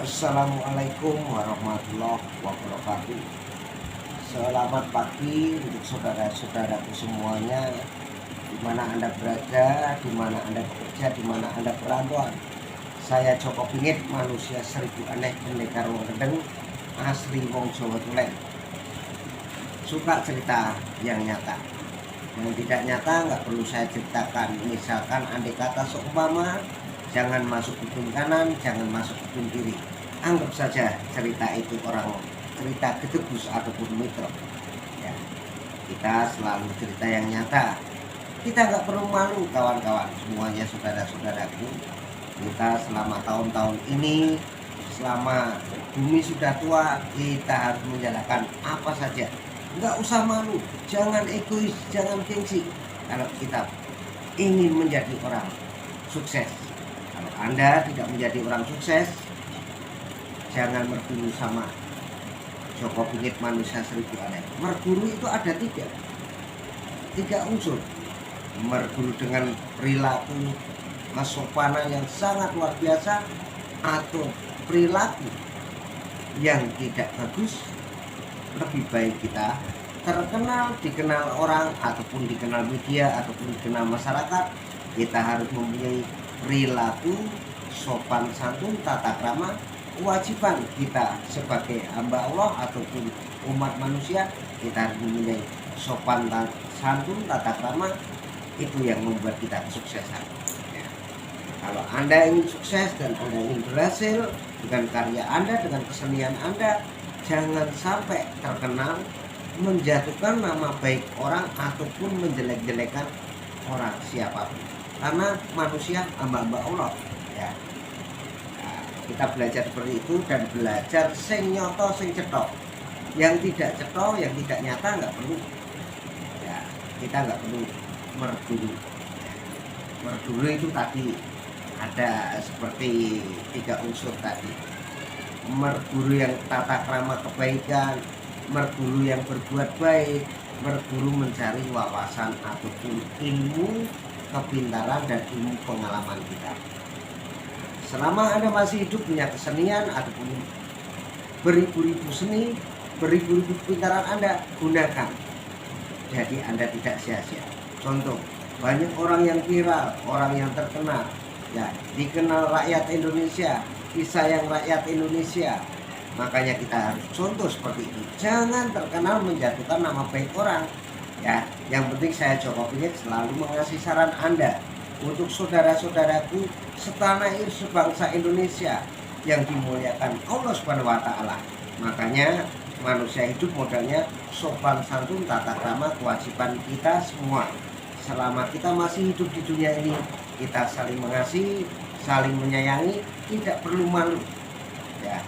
Assalamualaikum warahmatullahi wabarakatuh. Selamat pagi untuk saudara-saudaraku semuanya, di mana Anda berada, di mana Anda bekerja, di mana Anda perantauan. Saya Joko Bingit, manusia seribu aneh, pendekar wong gendeng, asli wong Jawa Tulen. Suka cerita yang nyata. Yang tidak nyata nggak perlu saya ceritakan. Misalkan andai kata seumpama, jangan masuk kuping kanan, jangan masuk kuping kiri. Anggap saja cerita itu orang cerita gedebus ataupun mitro. Ya, kita selalu cerita yang nyata. Kita nggak perlu malu kawan-kawan, semuanya saudara-saudaraku. Kita selama tahun-tahun ini, selama bumi sudah tua, kita harus menjalankan apa saja. Nggak usah malu, jangan egois, jangan gengsi. Kalau kita ingin menjadi orang sukses, kalau Anda tidak menjadi orang sukses, jangan merguru sama Joko Bingit manusia seribu aneh. Merguru itu ada tiga unsur. Merguru dengan perilaku kesopanan yang sangat luar biasa, atau perilaku yang tidak bagus. Lebih baik kita terkenal, dikenal orang, ataupun dikenal media, ataupun dikenal masyarakat, kita harus mempunyai perilaku sopan santun, tata krama. Kewajiban kita sebagai hamba Allah ataupun umat manusia, kita harus mempunyai sopan santun, tata krama. Itu yang membuat kita kesuksesan. Ya. Kalau Anda ingin sukses dan Anda ingin berhasil dengan karya Anda, dengan kesenian Anda, jangan sampai terkenal, menjatuhkan nama baik orang ataupun menjelek-jelekan orang siapapun. Karena manusia hamba-hamba Allah. Ya. Nah, kita belajar seperti itu dan belajar sing nyoto sing cetok. Yang tidak cetok, yang tidak nyata nggak perlu. Ya, kita nggak perlu merguru. Merguru itu tadi ada seperti tiga unsur tadi. Merguru yang tata krama kebaikan, merguru yang berbuat baik, merguru mencari wawasan ataupun ilmu, kepintaran dan ilmu pengalaman kita. Selama Anda masih hidup punya kesenian ataupun beribu-ribu seni, beribu-ribu kepintaran Anda, gunakan. Jadi Anda tidak sia-sia. Contoh, banyak orang yang viral, orang yang terkenal, ya, dikenal rakyat Indonesia, disayang rakyat Indonesia. Makanya kita harus contoh seperti itu. Jangan terkenal menjatuhkan nama baik orang. Ya, yang penting saya Joko Bingit selalu mengasih saran Anda untuk saudara-saudaraku setanah air sebangsa Indonesia yang dimuliakan Allah Subhanahu wa taala. Makanya manusia hidup modalnya sopan santun, tata krama, kewajiban kita semua. Selama kita masih hidup di dunia ini, kita saling mengasihi, saling menyayangi, tidak perlu malu. Ya,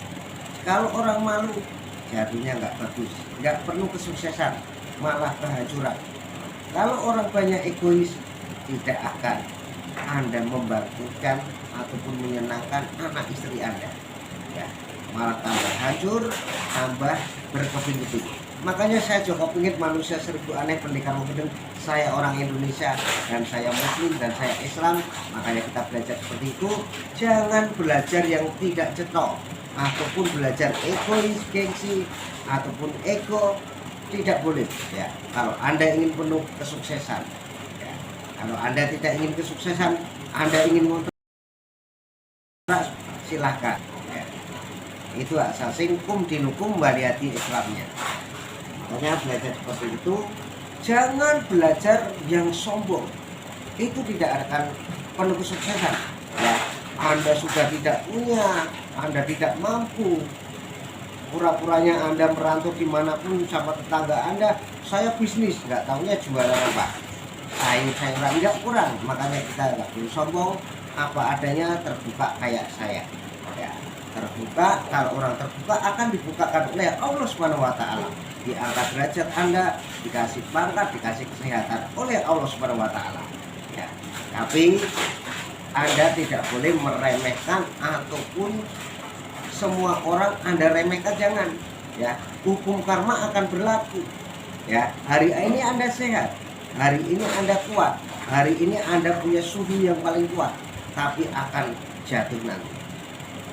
kalau orang malu, jadinya nggak bagus, nggak perlu kesuksesan, malah kehancuran. Kalau orang banyak egois, tidak akan Anda membantukan ataupun menyenangkan anak istri Anda. Ya, malah tambah hancur, tambah berkeping-keping. Makanya saya Joko Bingit, manusia seribu aneh, pendekar wong gendeng. Saya orang Indonesia dan saya Muslim dan saya Islam. Makanya kita belajar seperti itu. Jangan belajar yang tidak cetok ataupun belajar egois, gengsi ataupun ego. Tidak boleh. Ya, kalau Anda ingin penuh kesuksesan, ya. Kalau Anda tidak ingin kesuksesan, Anda ingin ngontrak, silahkan. Ya. Itu asasing kum dinukum waliyati Islamnya. Makanya belajar seperti itu. Jangan belajar yang sombong, itu tidak akan penuh kesuksesan. Ya, Anda sudah tidak punya, Anda tidak mampu, pura-puranya Anda merantau dimanapun sama tetangga Anda, saya bisnis, nggak taunya jualan apa, sayur-sayuran, nggak kurang. Makanya kita nggak perlu sombong, apa adanya, terbuka kayak saya. Ya, terbuka. Kalau orang terbuka akan dibukakan oleh Allah Subhanahu wa taala. Diangkat derajat Anda, dikasih pangkat, dikasih kesehatan oleh Allah Subhanahu wa taala. Ya, tapi Anda tidak boleh meremehkan ataupun semua orang Anda remehkan, jangan. Ya, hukum karma akan berlaku. Ya, hari ini Anda sehat, hari ini Anda kuat, hari ini Anda punya suhu yang paling kuat, tapi akan jatuh nanti.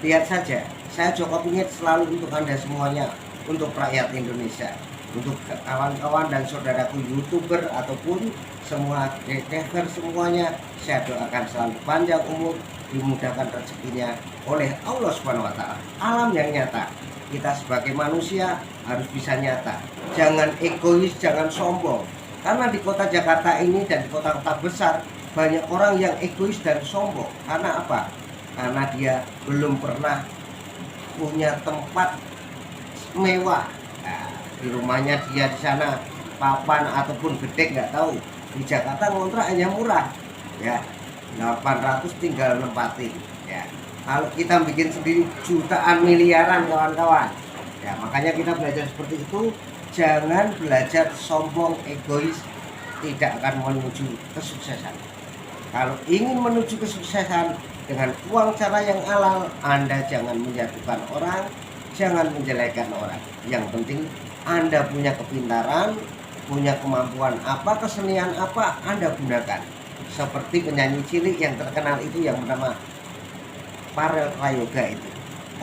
Lihat saja, saya Joko Pingit selalu untuk Anda semuanya, untuk rakyat Indonesia, untuk kawan-kawan dan saudaraku YouTuber ataupun semua creator semuanya, saya doakan selalu panjang umur, dimudahkan rezekinya oleh Allah Subhanahu wa taala. Alam yang nyata. Kita sebagai manusia harus bisa nyata. Jangan egois, jangan sombong. Karena di kota Jakarta ini dan di kota-kota besar banyak orang yang egois dan sombong. Karena apa? Karena dia belum pernah punya tempat mewah. Nah, di rumahnya dia di sana papan ataupun gede nggak tahu. Di Jakarta ngontrak hanya murah, ya 800 tinggal nempatin. Ya, kalau kita bikin sendiri jutaan miliaran kawan-kawan. Ya, makanya kita belajar seperti itu. Jangan belajar sombong, egois, tidak akan menuju kesuksesan. Kalau ingin menuju kesuksesan dengan uang cara yang halal, Anda jangan menjatuhkan orang, jangan menjelekan orang. Yang penting Anda punya kepintaran, punya kemampuan apa, kesenian apa, Anda gunakan. Seperti penyanyi cilik yang terkenal itu yang bernama Farel Prayoga itu.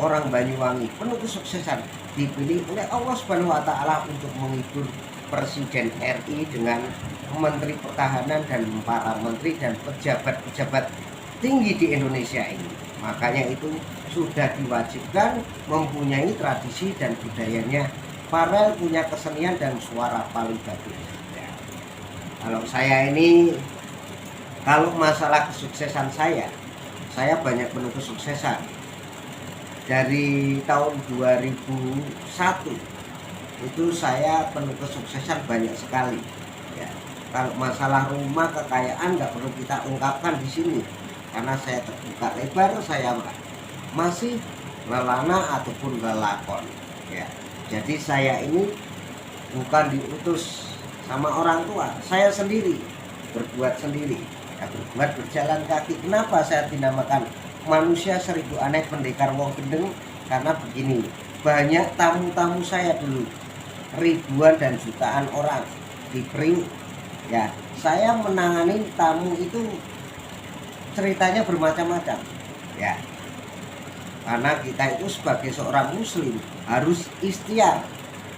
Orang Banyuwangi, penuh kesuksesan, dipilih oleh Allah Subhanahu wa taala untuk menghibur Presiden RI dengan Menteri Pertahanan dan para menteri dan pejabat-pejabat tinggi di Indonesia ini. Makanya itu sudah diwajibkan mempunyai tradisi dan budayanya. Farel punya kesenian dan suara paling bagus. Ya. Kalau saya ini, kalau masalah kesuksesan saya banyak penuh kesuksesan. Dari tahun 2001 itu saya penuh kesuksesan banyak sekali. Ya. Kalau masalah rumah kekayaan nggak perlu kita ungkapkan di sini, karena saya terbuka lebar, saya masih lelana ataupun lelakon. Ya. Jadi saya ini bukan diutus sama orang tua, saya sendiri berbuat sendiri. Ya, berbuat berjalan kaki. Kenapa saya dinamakan manusia seribu aneh pendekar wong gendeng? Karena begini, banyak tamu-tamu saya dulu, ribuan dan jutaan orang di Priuk. Ya, saya menangani tamu itu ceritanya bermacam-macam. Ya, karena kita itu sebagai seorang muslim harus ikhtiar.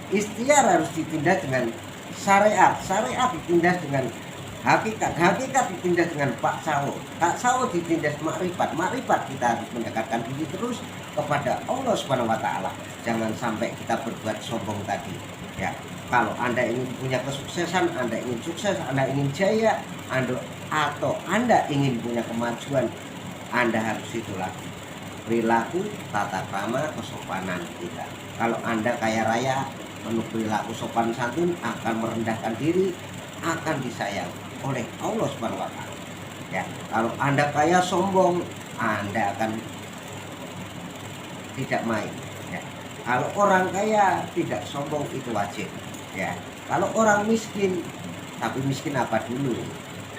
Ikhtiar harus ditindas dengan syariat, syariat ditindas dengan hakikat, hakikat ditindas dengan Pak Sawo, Pak Sawo ditindas makrifat, makrifat kita harus mendekatkan diri terus kepada Allah Subhanahu wa taala. Jangan sampai kita berbuat sombong tadi. Ya, kalau Anda ingin punya kesuksesan, Anda ingin sukses, Anda ingin jaya, atau Anda ingin punya kemajuan, Anda harus itulah perilaku, tata krama, kesopanan kita. Kalau Anda kaya raya, penuh perilaku sopan santun, akan merendahkan diri, akan disayang oleh Allah Subhanahu wa taala. Ya, kalau Anda kaya sombong, Anda akan tidak main. Ya. Kalau orang kaya tidak sombong itu wajib. Ya. Kalau orang miskin, tapi miskin apa dulu?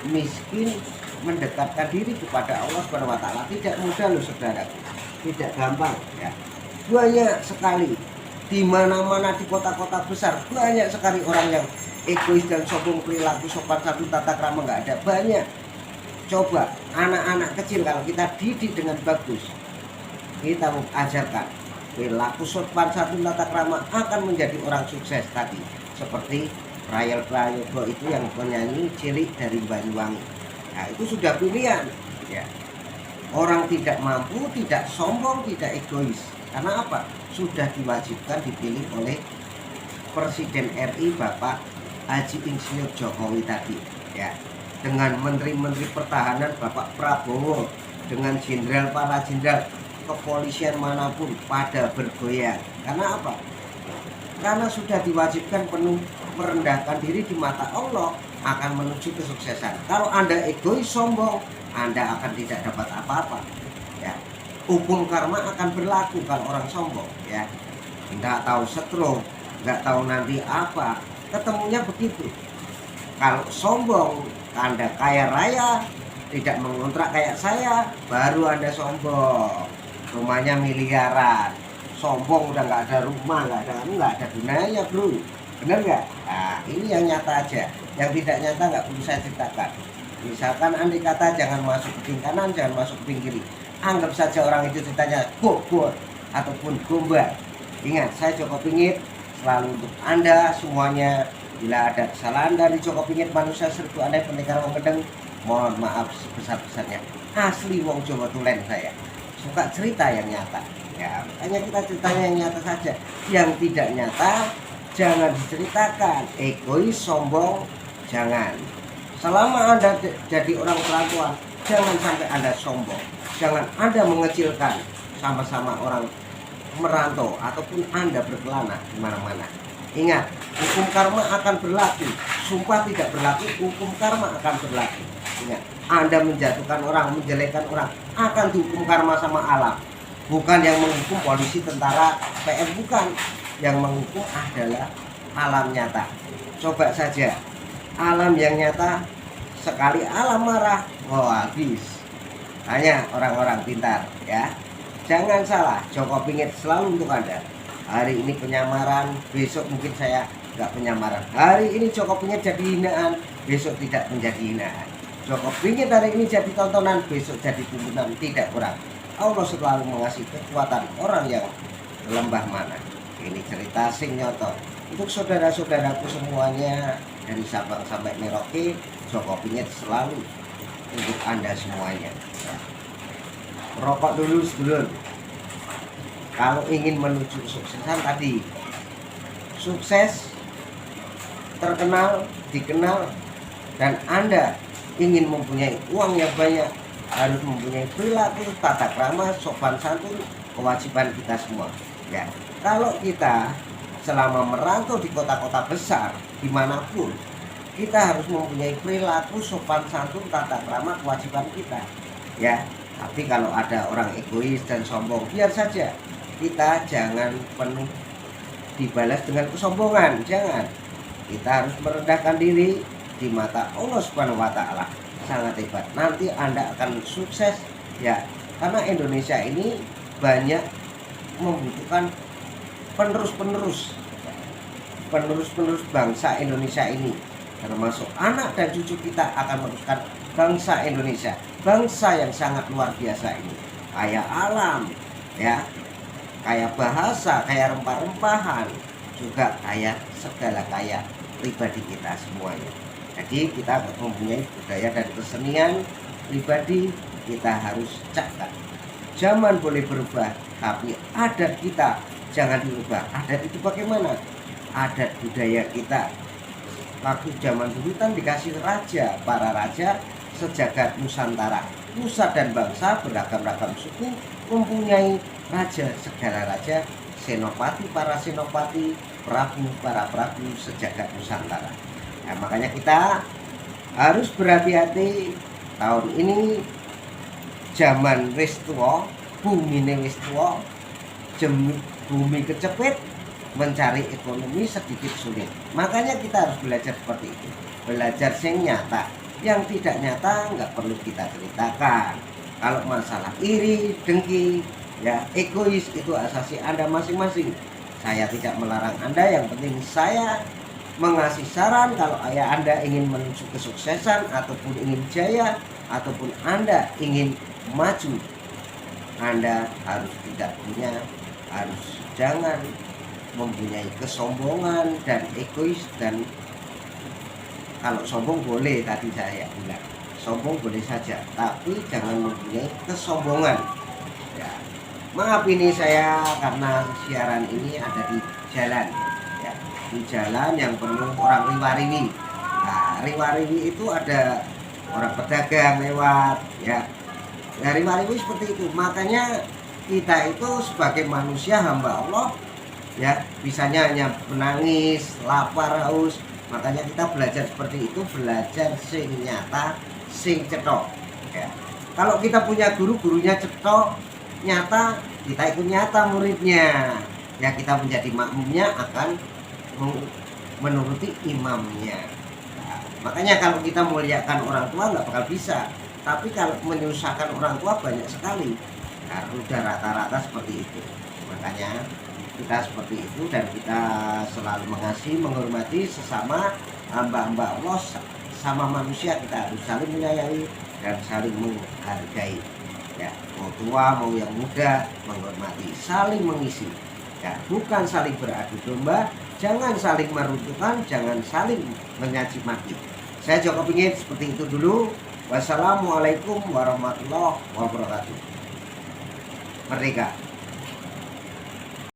Miskin mendekatkan diri kepada Allah Subhanahu wa taala tidak mudah loh saudaraku. Tidak gampang ya. Banyak sekali di mana-mana di kota-kota besar banyak sekali orang yang egois dan sombong, perilaku sopan santun, tata krama nggak ada. Banyak. Coba anak-anak kecil kalau kita didik dengan bagus, kita ajarkan perilaku sopan santun, tata krama, akan menjadi orang sukses tadi. Seperti Farel Prayoga itu yang penyanyi cilik dari Banyuwangi. Nah, itu sudah pilihan. Ya. Orang tidak mampu, tidak sombong, tidak egois. Karena apa? Sudah diwajibkan dipilih oleh Presiden RI Bapak Haji Insinyur Jokowi tadi. Ya. Dengan Menteri-Menteri Pertahanan Bapak Prabowo, dengan jenderal, para jenderal kepolisian manapun pada bergoyang. Karena apa? Karena sudah diwajibkan penuh merendahkan diri di mata Allah, akan menuju kesuksesan. Kalau Anda egois, sombong, Anda akan tidak dapat apa-apa. Ya. Hukum karma akan berlaku kalau orang sombong. Ya. Nggak tahu stroke, nggak tahu nanti apa. Ketemunya begitu. Kalau sombong, Anda kaya raya, tidak mengontrak kayak saya, baru Anda sombong. Rumahnya miliaran. Sombong udah nggak ada rumah, nggak ada gunanya bro. Bener nggak? Nah, ini yang nyata aja. Yang tidak nyata nggak perlu saya ceritakan. Misalkan andai kata jangan masuk ke kanan, jangan masuk ke kiri. anggap saja orang itu ceritanya bobot ataupun gombal. Ingat, saya Joko Pingit selalu untuk Anda semuanya. Bila ada kesalahan dari Joko Pingit, manusia serbu aneh pendekar wong gedeng, mohon maaf sebesar-besarnya. Asli wong Jawa Tulen saya. Suka cerita yang nyata. Ya, makanya kita ceritanya yang nyata saja. Yang tidak nyata jangan diceritakan. Egois, sombong, jangan. Selama Anda jadi orang perempuan, jangan sampai Anda sombong. Jangan Anda mengecilkan sama-sama orang merantau ataupun Anda berkelana di mana-mana. Ingat, hukum karma akan berlaku. Sumpah tidak berlaku, hukum karma akan berlaku. Ingat, Anda menjatuhkan orang, menjelekkan orang, akan dihukum karma sama alam. Bukan yang menghukum polisi, tentara, PM, bukan. Yang menghukum adalah alam nyata. Coba saja, alam yang nyata, sekali alam marah, habis. Hanya orang-orang pintar, ya. Jangan salah, Joko Pingit selalu untuk Anda. Hari ini penyamaran, besok mungkin saya nggak penyamaran. Hari ini Joko Pingit jadi hinaan, besok tidak menjadi hinaan. Joko Pingit hari ini jadi tontonan, besok jadi tumpunan, tidak kurang. Allah selalu mengasih kekuatan orang yang lembah mana. Ini cerita sing nyoto. Untuk saudara-saudaraku semuanya, dari Sabang sampai Merauke, Joko Pingit selalu untuk Anda semuanya. Rokok dulu sedulur. Kalau ingin menuju kesuksesan tadi, sukses, terkenal, dikenal, dan Anda ingin mempunyai uang yang banyak, harus mempunyai perilaku, tata krama, sopan santun, kewajiban kita semua. Ya, kalau kita selama merantau di kota-kota besar, dimanapun, kita harus mempunyai perilaku, sopan santun, tata krama, kewajiban kita. Ya, tapi kalau ada orang egois dan sombong, biar saja. Kita jangan penuh dibalas dengan kesombongan, jangan. Kita harus merendahkan diri di mata Allah Subhanahu wa Ta'ala. Sangat hebat. Nanti Anda akan sukses, ya. Karena Indonesia ini banyak membutuhkan penerus bangsa Indonesia ini. Termasuk anak dan cucu kita akan meneruskan bangsa Indonesia. Bangsa yang sangat luar biasa ini. Kaya alam, ya. Kaya bahasa, kaya rempah-rempahan, juga kaya segala kaya pribadi kita semuanya. Jadi kita mempunyai budaya dan kesenian pribadi, kita harus cakap. Zaman boleh berubah, tapi adat kita jangan dirubah. Adat itu bagaimana? Adat budaya kita. Waktu zaman dulu kan dikasih raja, para raja sejagat Nusantara. Nusa dan bangsa beragam-ragam suku mempunyai raja, segala raja, senopati, para senopati, prabu, para prabu sejagat Nusantara. Nah, makanya kita harus berhati-hati. Tahun ini zaman wis tuwa, bumine wis tuwa, bumi kecepit, mencari ekonomi sedikit sulit. Makanya kita harus belajar seperti itu. Belajar sing nyata. Yang tidak nyata nggak perlu kita ceritakan. Kalau masalah iri, dengki, ya egois, itu asasi Anda masing-masing. Saya tidak melarang Anda, yang penting saya mengasih saran. Kalau Anda ingin menuju kesuksesan ataupun ingin jaya ataupun Anda ingin maju, Anda harus jangan mempunyai kesombongan dan egois. Dan kalau sombong boleh, tadi saya bilang sombong boleh saja, tapi jangan mempunyai kesombongan. Ya, maaf ini saya karena siaran ini ada di jalan, ya, di jalan yang penuh orang riwa-riwi. Nah, riwa-riwi itu ada orang pedagang lewat, ya. Nah, riwa-riwi seperti itu. Makanya kita itu sebagai manusia hamba Allah, ya, bisanya hanya menangis, lapar, haus. Makanya kita belajar seperti itu, belajar sing nyata, sing cetok, ya. Kalau kita punya guru, gurunya cetok, nyata, kita ikut nyata muridnya, ya, kita menjadi makmumnya, akan menuruti imamnya. Nah, makanya kalau kita muliakan orang tua nggak bakal bisa, tapi kalau menyusahkan orang tua banyak sekali. Nah, udah rata-rata seperti itu. Makanya kita seperti itu, dan kita selalu mengasihi, menghormati sesama hamba-hamba Allah, sama manusia. Kita harus saling menyayangi dan saling menghargai. Ya, mau tua mau yang muda menghormati, saling mengisi. Ya, bukan saling beradu domba, jangan saling meruntuhkan, jangan saling mencaci maki. Saya Joko Pingin seperti itu dulu. Wassalamualaikum warahmatullahi wabarakatuh. Merdeka.